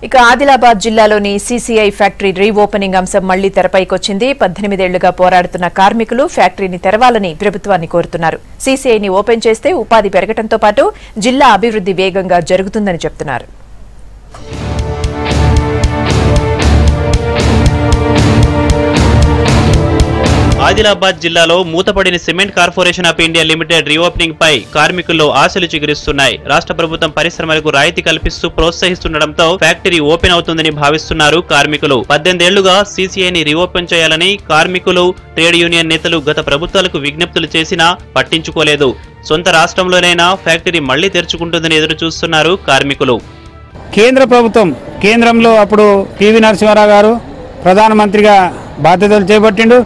ఇక ఆదిలాబాద్ జిల్లాలోని CCI factory reopening అంశం మళ్లీ తెరపైకొచ్చింది. 18 ఏళ్లుగా పోరాడుతున్న కార్మికులు ఫ్యాక్టరీని తెరవాలని ప్రభుత్వాన్ని కోరుతున్నారు. సీసీఐని ఓపెన్ చేస్తే ఉపాధి పెరగడంతో పాటు జిల్లా అభివృద్ధి వేగంగా జరుగుతుందని చెబుతున్నారు. ఆదిలాబాద్ జిల్లాలో మూతపడిన cement corporation of India limited reopening పై కార్మికుల్లో ఆశలు చిగురిస్తున్నాయి. రాష్ట్ర ప్రభుత్వం పరిశ్రమలకు రాయితీ కల్పిస్తూ ప్రోత్సహిస్తుండటంతో ఫ్యాక్టరీ ఓపెన్ అవుతుందని భావిస్తున్నారు కార్మికులు. 18 ఏళ్లుగా సీసీఐని రీఓపెన్ చేయాలని కార్మికులు, ట్రేడ్ యూనియన్ నేతలు గత ప్రభుత్వాలకు విజ్ఞప్తులు చేసినా పట్టించుకోలేదు. సొంత రాష్ట్రంలోనైనా ఫ్యాక్టరీ మళ్లీ తెరుచుకుంటుందని ఎదురు చూస్తున్నారు కార్మికులు. కేంద్ర ప్రభుత్వం కేంద్రంలో అప్పుడు పివి నరసింహారావు గారు ప్రధానమంత్రిగా బాధ్యతలు చేపట్టిండు.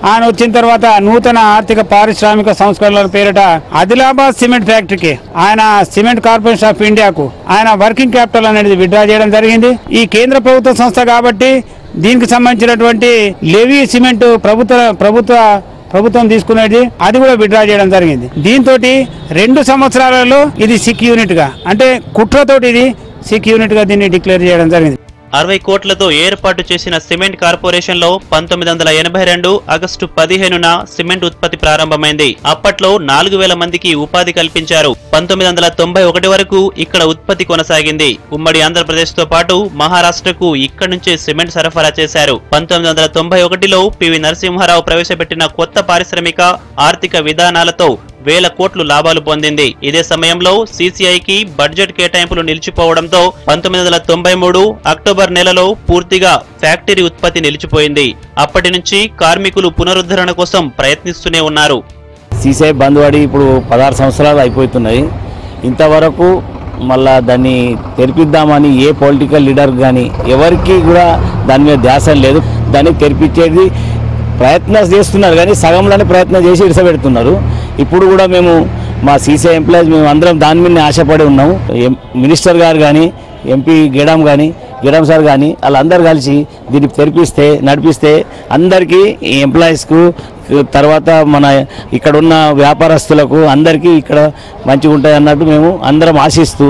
ఆయన వచ్చిన తర్వాత నూతన ఆర్థిక పారిశ్రామిక సంస్కరణల పేరిట ఆదిలాబాద్ సిమెంట్ ఫ్యాక్టరీకి ఆయన సిమెంట్ కార్పొరేషన్ ఆఫ్ ఇండియాకు ఆయన వర్కింగ్ క్యాపిటల్ అనేది విత్డ్రా చేయడం జరిగింది. ఈ కేంద్ర ప్రభుత్వ సంస్థ కాబట్టి దీనికి సంబంధించినటువంటి లెవీ సిమెంట్ ప్రభుత్వం తీసుకునేది అది కూడా విత్డ్రా చేయడం జరిగింది. దీంతో 2 సంవత్సరాలలో ఇది సిక్ యూనిట్ గా అంటే కుట్రతోటి ఇది సిక్ యూనిట్ గా దీన్ని డిక్లేర్ చేయడం జరిగింది. 60 కోట్లతో ఏర్పాటు చేసిన సిమెంట్ కార్పొరేషన్ లో 1982 ఆగస్టు 15న సిమెంట్ ఉత్పత్తి ప్రారంభమైంది. అప్పట్లో 4000 మందికి ఉపాధి కల్పించారు. 1991 వరకు ఇక్కడ ఉత్పత్తి కొనసాగింది. ఉమ్మడి ఆంధ్రప్రదేశ్ తో పాటు మహారాష్ట్రకు ఇక్కడి నుంచే సిమెంట్ సరఫరా చేశారు. 1991లో పివి నరసింహారావు ప్రవేశపెట్టిన కొత్త పారిశ్రామిక ఆర్థిక విధానాలతో 1000 కోట్లు లాభాలు పొందింది. ఇదే సమయంలో సీసీఐకి బడ్జెట్ కేటాయింపులు నిలిచిపోవడంతో 1993 అక్టోబర్ నెలలో పూర్తిగా ఫ్యాక్టరీ ఉత్పత్తి నిలిచిపోయింది. అప్పటి నుంచి కార్మికులు పునరుద్ధరణ కోసం ప్రయత్నిస్తూనే ఉన్నారు. సీసీఐ బంద్ పడి ఇప్పుడు 16 సంవత్సరాలు అయిపోతున్నాయి. ఇంతవరకు మళ్ళా దాన్ని తెరిపిద్దామని ఏ పొలిటికల్ లీడర్ కానీ ఎవరికి కూడా దాని మీద ధ్యాస లేదు. దాన్ని తెరిపించేది ప్రయత్నం చేస్తున్నారు కానీ సగంలోనే ప్రయత్నం చేసి ఇడిసపెడుతున్నారు. ఇప్పుడు కూడా మేము మా సీసీఐ ఎంప్లాయీస్ మేము అందరం దాని మీద ఆశపడి ఉన్నాము. మినిస్టర్ గారు కానీ ఎంపీ గేడాం సార్ కానీ వాళ్ళందరూ కలిసి దీన్ని తెరిపిస్తే నడిపిస్తే అందరికీ ఎంప్లాయీస్కు తర్వాత మన ఇక్కడ ఉన్న వ్యాపారస్తులకు అందరికీ ఇక్కడ మంచిగా ఉంటాయి అన్నట్టు మేము అందరం ఆశిస్తూ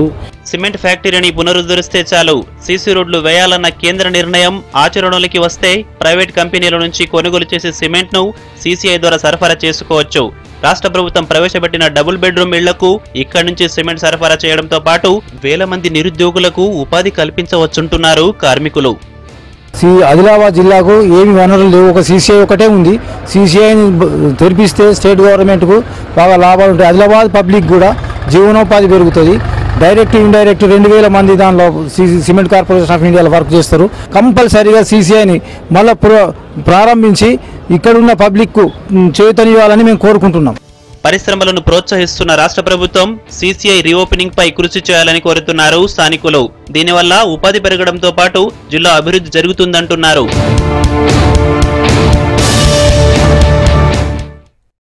సిమెంట్ ఫ్యాక్టరీని పునరుద్ధరిస్తే చాలు. సీసీ రోడ్లు వేయాలన్న కేంద్ర నిర్ణయం ఆచరణలోకి వస్తే ప్రైవేట్ కంపెనీల నుంచి కొనుగోలు చేసే సిమెంట్ ను సీసీఐ ద్వారా సరఫరా చేసుకోవచ్చు. రాష్ట్ర ప్రభుత్వం ప్రవేశపెట్టిన డబుల్ బెడ్రూమ్ ఇళ్లకు ఇక్కడి నుంచి సిమెంట్ సరఫరా చేయడంతో పాటు 1000 మంది నిరుద్యోగులకు ఉపాధి కల్పించవచ్చుంటున్నారు కార్మికులు. ఆదిలాబాద్ జిల్లాకు ఏమి వనరులు లేవు. ఒక సీసీఐ ఒకటే ఉంది. సీసీఐని తెరిపిస్తే స్టేట్ గవర్నమెంట్కు బాగా లాభాలు ఉంటాయి. ఆదిలాబాద్ పబ్లిక్ కూడా జీవనోపాధి పెరుగుతుంది. డైరెక్ట్ ఇండైరెక్ట్ 2000 మంది దానిలో సిమెంట్ కార్పొరేషన్ ఆఫ్ ఇండియాలో వర్క్ చేస్తారు. కంపల్సరీగా సీసీఐని మళ్ళీ ప్రారంభించి ఇక్కడున్న పబ్లిక్కు చైతన్యవాలని మేము కోరుకుంటున్నాం. పరిశ్రమలను ప్రోత్సహిస్తున్న రాష్ట్ర ప్రభుత్వం సీసీఐ రీఓపెనింగ్ పై కృషి చేయాలని కోరుతున్నారు స్థానికులు. దీనివల్ల ఉపాధి పెరగడంతో పాటు జిల్లా అభివృద్ధి జరుగుతుందంటున్నారు.